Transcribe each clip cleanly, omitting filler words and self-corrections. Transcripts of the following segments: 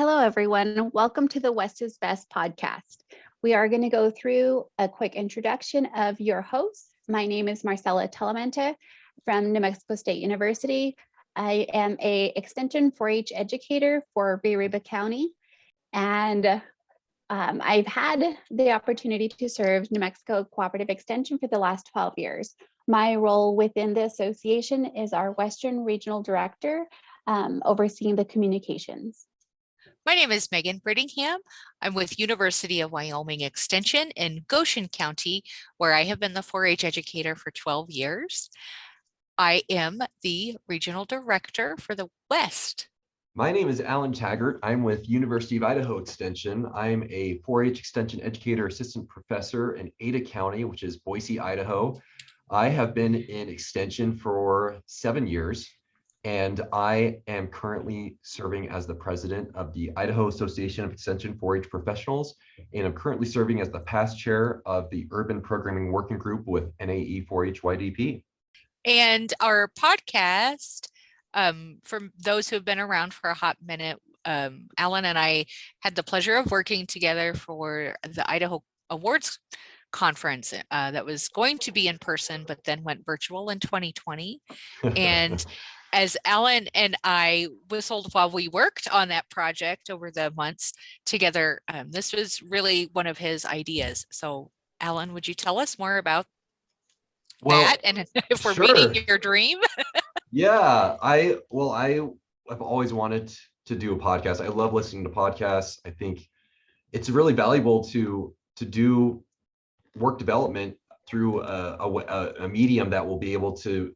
Hello, everyone. Welcome to the West is Best podcast. We are going to go through a quick introduction of your hosts. My name is Marcella from New Mexico State University. I am an Extension 4-H educator for Bariba County, and I've had the opportunity to serve New Mexico Cooperative Extension for the last 12 years. My role within the association is our Western Regional Director, overseeing the communications. My name is Megan Brittingham. I'm with University of Wyoming Extension in Goshen County, where I have been the 4-H educator for 12 years. I am the Regional Director for the West. My name is Alan Taggart. I'm with University of Idaho Extension. I'm a 4-H Extension Educator Assistant Professor in Ada County, which is Boise, Idaho. I have been in Extension for 7 years, and I am currently serving as the president of the Idaho Association of Extension 4-H Professionals, and I'm currently serving as the past chair of the Urban Programming Working Group with NAE4-HYDP. And our podcast, for those who have been around for a hot minute, Alan and I had the pleasure of working together for the Idaho Awards Conference that was going to be in person, but then went virtual in 2020. And as Alan and I whistled while we worked on that project over the months together, this was really one of his ideas. So Alan, would you tell us more about that, and if we're meeting your dream? Yeah, I've always wanted to do a podcast. I love listening to podcasts. I think it's really valuable to do work development through a medium that will be able to,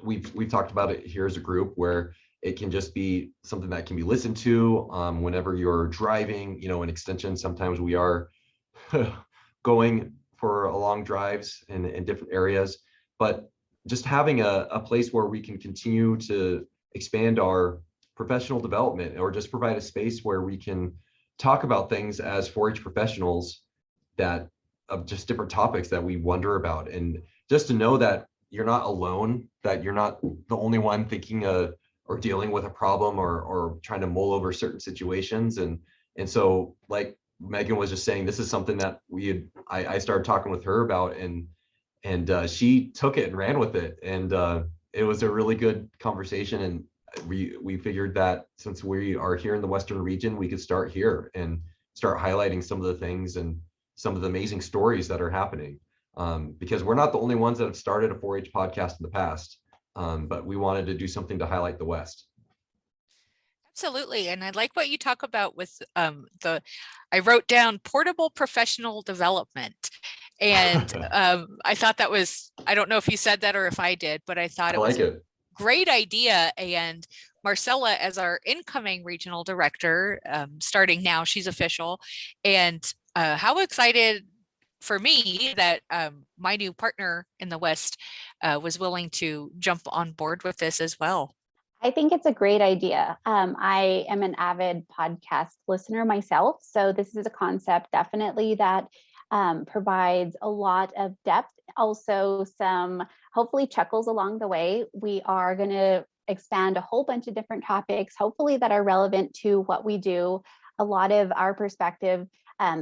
we've talked about it here as a group, where it can just be something that can be listened to whenever you're driving, in Extension. Sometimes we are going for long drives in different areas, but just having a place where we can continue to expand our professional development, or just provide a space where we can talk about things as 4-H professionals of just different topics that we wonder about, and just to know that you're not alone, that you're not the only one thinking or dealing with a problem or trying to mull over certain situations. And so, like Megan was just saying, this is something that I started talking with her about, and she took it and ran with it, and it was a really good conversation. And we figured that since we are here in the Western region, we could start here and start highlighting some of the things and some of the amazing stories that are happening, because we're not the only ones that have started a 4-H podcast in the past, but we wanted to do something to highlight the West. Absolutely. And I like what you talk about with I wrote down portable professional development. And I thought that was, I don't know if you said that or if I did, but I thought it was a great idea. And Marcella, as our incoming regional director, starting now, she's official. And how excited for me that my new partner in the West was willing to jump on board with this as well. I think it's a great idea. I am an avid podcast listener myself, so this is a concept definitely that provides a lot of depth, also some hopefully chuckles along the way. We are going to expand a whole bunch of different topics, hopefully that are relevant to what we do. A lot of our perspective,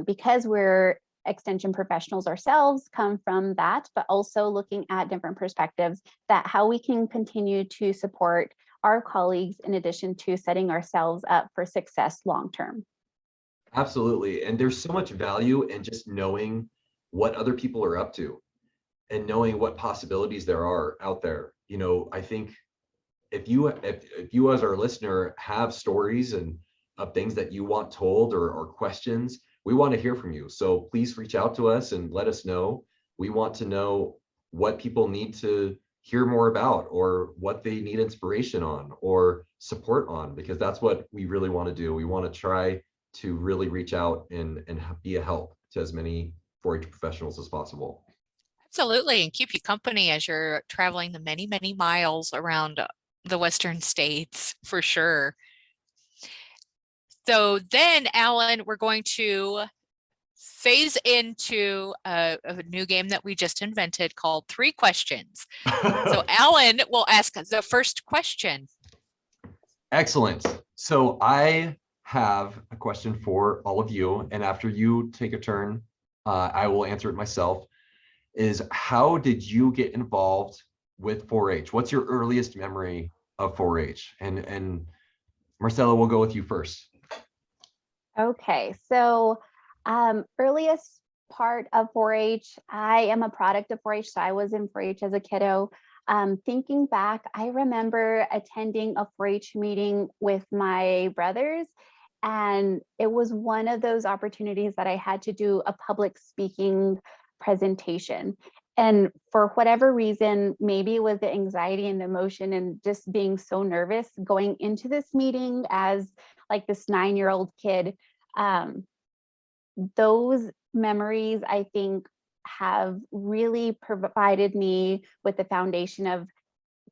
because we're extension professionals ourselves, come from that, but also looking at different perspectives, that how we can continue to support our colleagues in addition to setting ourselves up for success long-term. Absolutely. And there's so much value in just knowing what other people are up to and knowing what possibilities there are out there. I think if you as our listener have stories and of things that you want told or questions, we want to hear from you. So please reach out to us and let us know. We want to know what people need to hear more about, or what they need inspiration on or support on, because that's what we really want to do. We want to try to really reach out and be a help to as many 4-H professionals as possible. Absolutely, and keep you company as you're traveling the many, many miles around the Western states, for sure. So then, Alan, we're going to phase into a new game that we just invented called 3 Questions. So Alan will ask the first question. Excellent. So I have a question for all of you, and after you take a turn, I will answer it myself. Is how did you get involved with 4-H? What's your earliest memory of 4-H? And Marcella, we'll go with you first. Okay, so earliest part of 4-H, I am a product of 4-H, so I was in 4-H as a kiddo. Thinking back, I remember attending a 4-H meeting with my brothers, and it was one of those opportunities that I had to do a public speaking presentation. And for whatever reason, maybe it was the anxiety and the emotion and just being so nervous going into this meeting as like this 9-year-old kid. Those memories, I think, have really provided me with the foundation of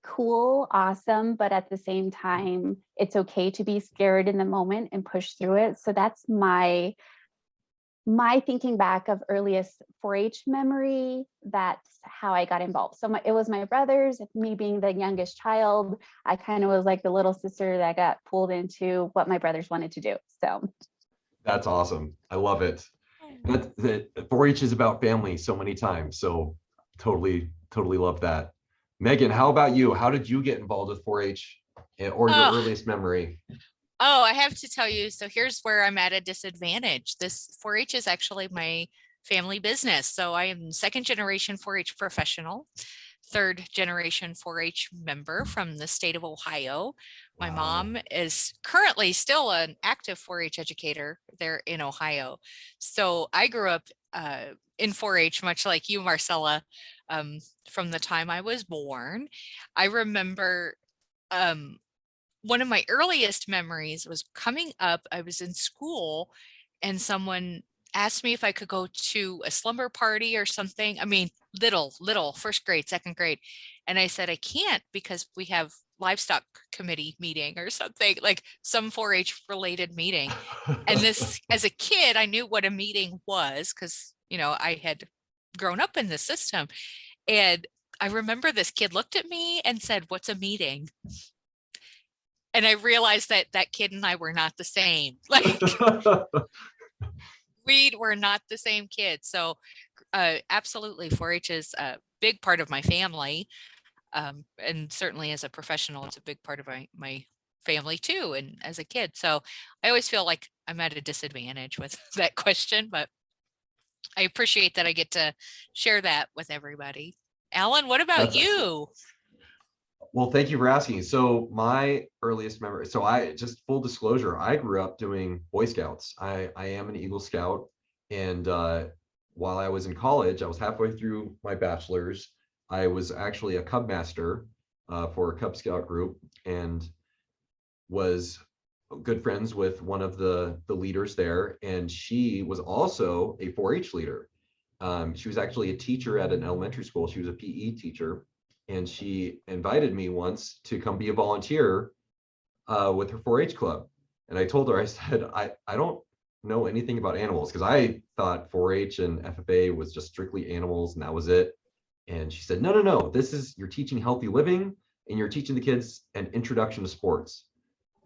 cool, awesome, but at the same time, it's okay to be scared in the moment and push through it. So that's my thinking back of earliest 4-H memory. That's how I got involved. So it was my brothers, me being the youngest child. I kind of was like the little sister that got pulled into what my brothers wanted to do. So That's awesome. I love it. That 4-H is about family so many times. So totally love that. Megan, how about you? How did you get involved with 4-H or your Oh, earliest memory? oh, I have to tell you, so here's where I'm at a disadvantage. This 4-H is actually my family business. So I am second generation 4-H professional, third generation 4-H member from the state of Ohio. My Wow. mom is currently still an active 4-H educator there in Ohio. So I grew up in 4-H, much like you, Marcella, from the time I was born. I remember one of my earliest memories was coming up. I was in school and someone asked me if I could go to a slumber party or something. I mean, little, first grade, second grade. And I said, I can't because we have livestock committee meeting or something, like some 4-H related meeting. And this, as a kid, I knew what a meeting was because, I had grown up in the system. And I remember this kid looked at me and said, "What's a meeting?" And I realized that that kid and I were not the same. Like we were not the same kid. So absolutely 4-H is a big part of my family. And certainly as a professional, it's a big part of my family too. And as a kid. So I always feel like I'm at a disadvantage with that question, but I appreciate that I get to share that with everybody. Alan, what about That's you? Well, thank you for asking. So my earliest memory, so I just full disclosure, I grew up doing Boy Scouts. I am an Eagle Scout. And while I was in college, I was halfway through my bachelor's. I was actually a Cub Master for a Cub Scout group and was good friends with one of the leaders there. And she was also a 4-H leader. She was actually a teacher at an elementary school. She was a PE teacher. And she invited me once to come be a volunteer with her 4-H club. And I told her, I said, I don't know anything about animals because I thought 4-H and FFA was just strictly animals and that was it. And she said, no, you're teaching healthy living and you're teaching the kids an introduction to sports.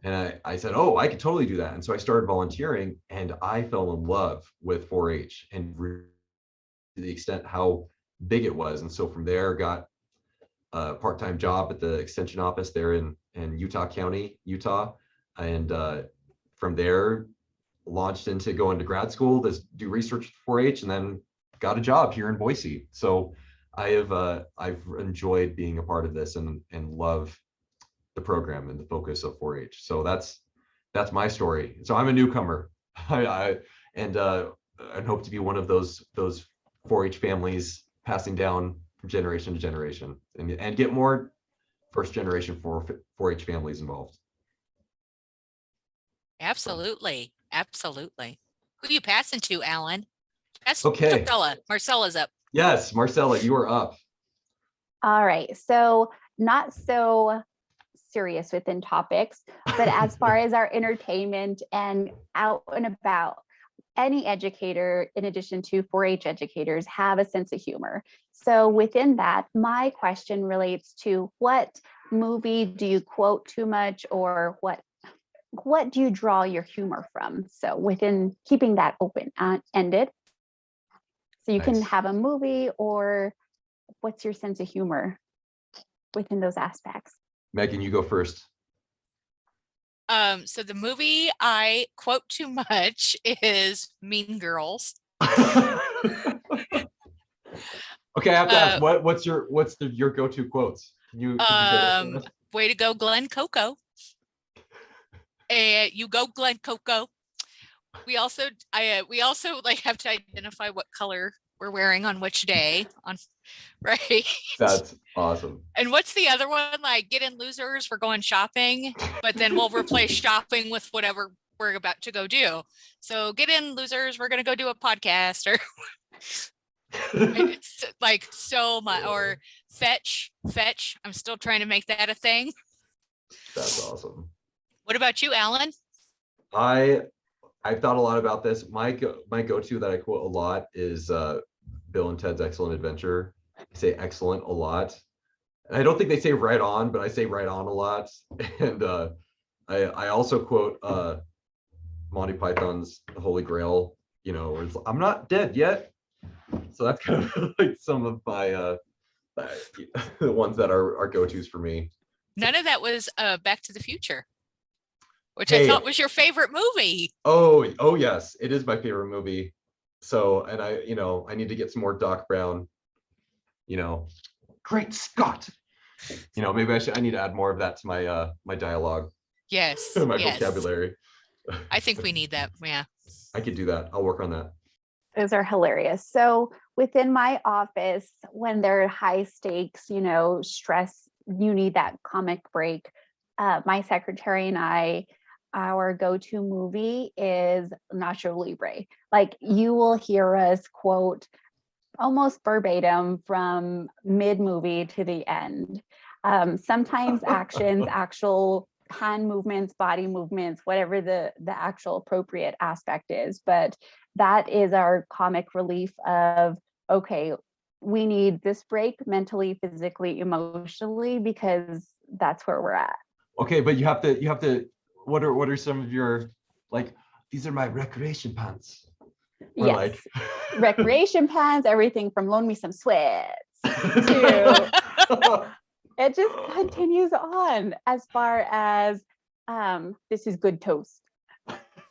And I said, oh, I could totally do that. And so I started volunteering and I fell in love with 4-H and to the extent how big it was. And so from there, got a part-time job at the extension office there in Utah County, Utah. And from there, launched into going to grad school to do research for 4-H and then got a job here in Boise. So I've enjoyed being a part of this and love the program and the focus of 4-H. So that's my story. So I'm a newcomer. I hope to be one of those 4-H families passing down from generation to generation and get more first generation 4-H families involved. Absolutely. Absolutely. Who are you passing to, Alan? Okay. Marcella's up. Yes, Marcella, you are up. all right, so not so serious within topics, but as far as our entertainment and out and about, any educator, in addition to 4-H educators, have a sense of humor. So within that, my question relates to what movie do you quote too much, or what what do you draw your humor from? So within keeping that open-ended, so you can Nice. have a movie, or what's your sense of humor within those aspects? Megan, you go first. So the movie I quote too much is Mean Girls. Okay, I have to ask, what's your go-to quotes? Can you say it for us? Way to go, Glenn Coco. And you go, Glenn Coco. We also like have to identify what color we're wearing on which day right? That's awesome. And what's the other one? Like, get in, losers, we're going shopping, but then we'll replace shopping with whatever we're about to go do. So get in, losers, we're going to go do a podcast, or it's like so much. Or fetch. I'm still trying to make that a thing. That's awesome. What about you, Alan? I've thought a lot about this. My go-to that I quote a lot is Bill and Ted's Excellent Adventure. I say excellent a lot. And I don't think they say right on, but I say right on a lot. And I also quote Monty Python's The Holy Grail, where it's, I'm not dead yet. So that's kind of like some of my the ones that are go-tos for me. None of that was Back to the Future, which I thought was your favorite movie. Oh yes, it is my favorite movie. So, and I need to get some more Doc Brown, great Scott. Maybe I need to add more of that to my dialogue. Yes. My vocabulary. I think we need that. Yeah. I could do that. I'll work on that. Those are hilarious. So within my office, when there are high stakes, stress, you need that comic break. My secretary and I, our go-to movie is Nacho Libre. Like, you will hear us quote almost verbatim from mid-movie to the end. Sometimes actions, actual hand movements, body movements, whatever the actual appropriate aspect is. But that is our comic relief of, okay, we need this break mentally, physically, emotionally, because that's where we're at. Okay, but you have to, what are some of your, like, these are my recreation pants? Or yes. Like recreation pants, everything from loan me some sweats to it just continues on as far as this is good toast.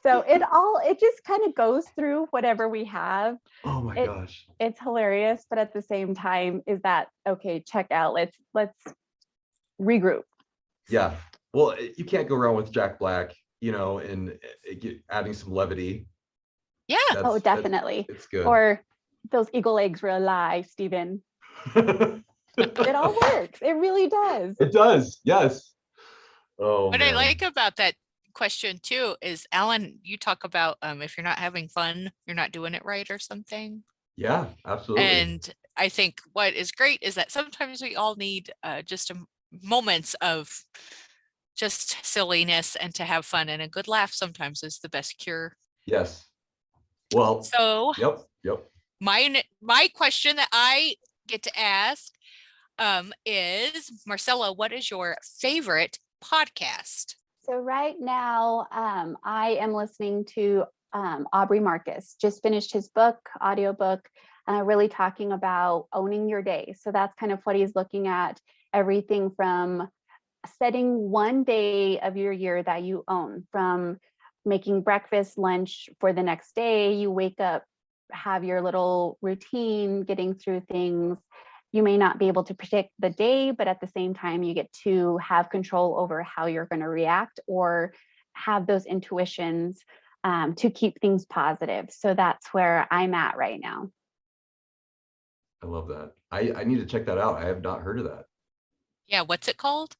So it just kind of goes through whatever we have. Oh my gosh. It's hilarious, but at the same time, is that okay, check out, let's regroup. Yeah. Well, you can't go wrong with Jack Black, and adding some levity. Yeah. Definitely. It's good. Or those eagle eggs were alive, Stephen. It all works. It really does. It does. Yes. Oh, what man. I like about that question too is, Alan, you talk about if you're not having fun, you're not doing it right or something. Yeah, absolutely. And I think what is great is that sometimes we all need just moments of just silliness and to have fun, and a good laugh sometimes is the best cure. Yes. Well, so yep. My question that I get to ask is, Marcella, what is your favorite podcast? So right now, I am listening to Aubrey Marcus. Just finished his audiobook, really talking about owning your day. So that's kind of what he's looking at, everything from setting one day of your year that you own, from making breakfast, lunch for the next day. You wake up, have your little routine, getting through things. You may not be able to predict the day, but at the same time, you get to have control over how you're going to react or have those intuitions to keep things positive. So that's where I'm at right now. I love that. I need to check that out. I have not heard of that. Yeah, what's it called?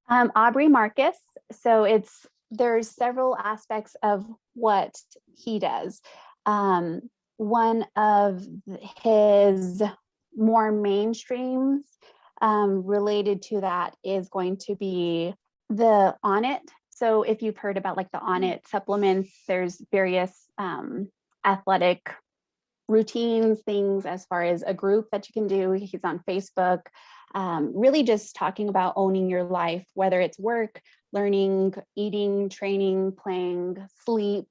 Aubrey Marcus. So there's several aspects of what he does. One of his more mainstreams related to that is going to be the On It. So if you've heard about like the On It supplements, there's various athletic routines, things as far as a group that you can do. He's on Facebook. really just talking about owning your life, whether it's work, learning, eating, training, playing, sleep,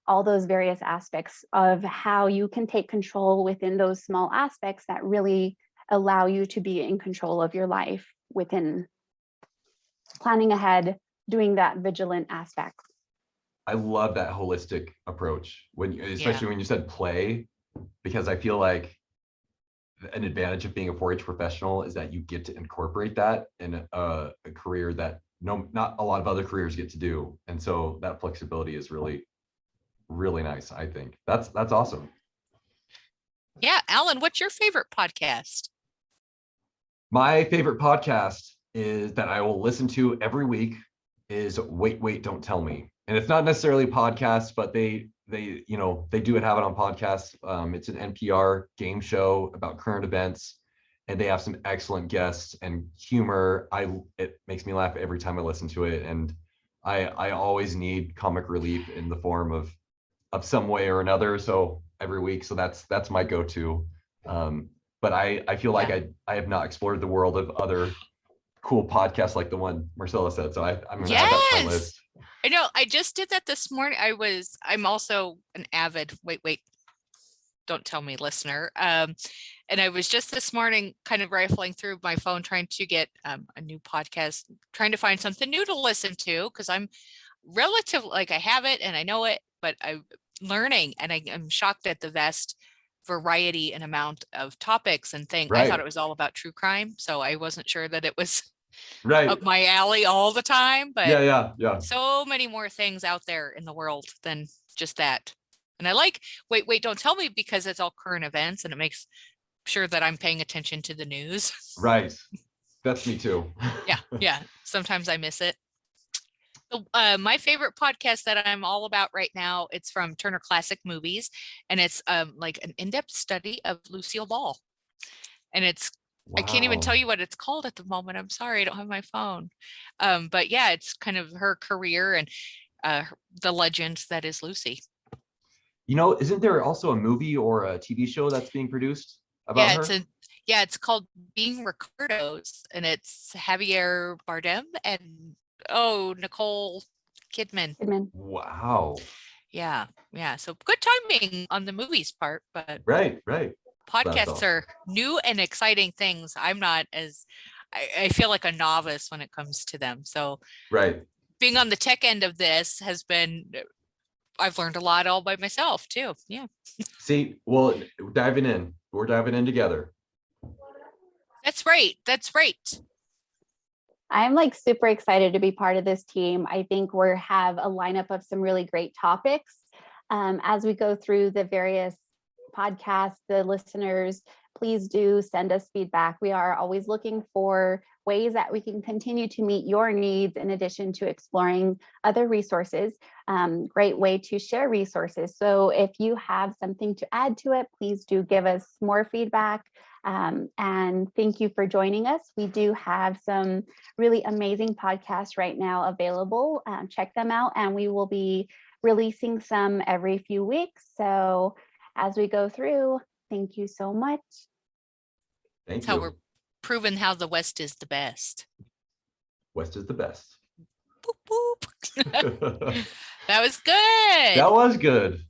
all those various aspects of how you can take control within those small aspects that really allow you to be in control of your life within planning ahead, doing that vigilant aspect. I love that holistic approach especially when you said play, because I feel like an advantage of being a 4-H professional is that you get to incorporate that in a career that not a lot of other careers get to do. And so that flexibility is really, really nice. I think that's awesome. Yeah. Alan, what's your favorite podcast? My favorite podcast is that I will listen to every week is Wait, Don't Tell Me. And it's not necessarily podcasts, but they do have it on podcasts. It's an NPR game show about current events, and they have some excellent guests and humor. It makes me laugh every time I listen to it. And I always need comic relief in the form of some way or another. So every week. So that's my go-to. But I feel like I have not explored the world of other cool podcasts like the one Marcella said. So I'm gonna add that to my list. I know. I just did that this morning. I'm also an avid wait, don't tell me listener. And I was just this morning kind of rifling through my phone, trying to get a new podcast, trying to find something new to listen to, because I'm I have it and I know it, but I'm learning, and I'm shocked at the vast variety and amount of topics and things. I thought it was all about true crime, so I wasn't sure that it was up my alley all the time, but yeah. So many more things out there in the world than just that. And I like Wait, Don't Tell Me, because it's all current events and it makes sure that I'm paying attention to the news. Right. That's me too. Yeah. Sometimes I miss it. My favorite podcast that I'm all about right now, it's from Turner Classic Movies, and it's like an in-depth study of Lucille Ball. And it's I can't even tell you what it's called at the moment. I'm sorry, I don't have my phone. But yeah, it's kind of her career and the legend that is Lucy. Isn't there also a movie or a TV show that's being produced about her? It's called Being Ricardo's, and it's Javier Bardem and Nicole Kidman. Wow. Yeah. So good timing on the movies part, but right. Podcasts are new and exciting things. I'm not I feel like a novice when it comes to them. So being on the tech end of this I've learned a lot all by myself too. Yeah. See, well, we're diving in together. That's right. I'm super excited to be part of this team. I think we have a lineup of some really great topics. As we go through the various podcasts, the listeners, please do send us feedback. We are always looking for ways that we can continue to meet your needs, in addition to exploring other resources. Great way to share resources. So if you have something to add to it, please do give us more feedback. And thank you for joining us. We do have some really amazing podcasts right now available. Check them out, and we will be releasing some every few weeks. So as we go through, thank you so much. Thank you. How we're proving how the West is the best. West is the best. Boop, boop. That was good. That was good.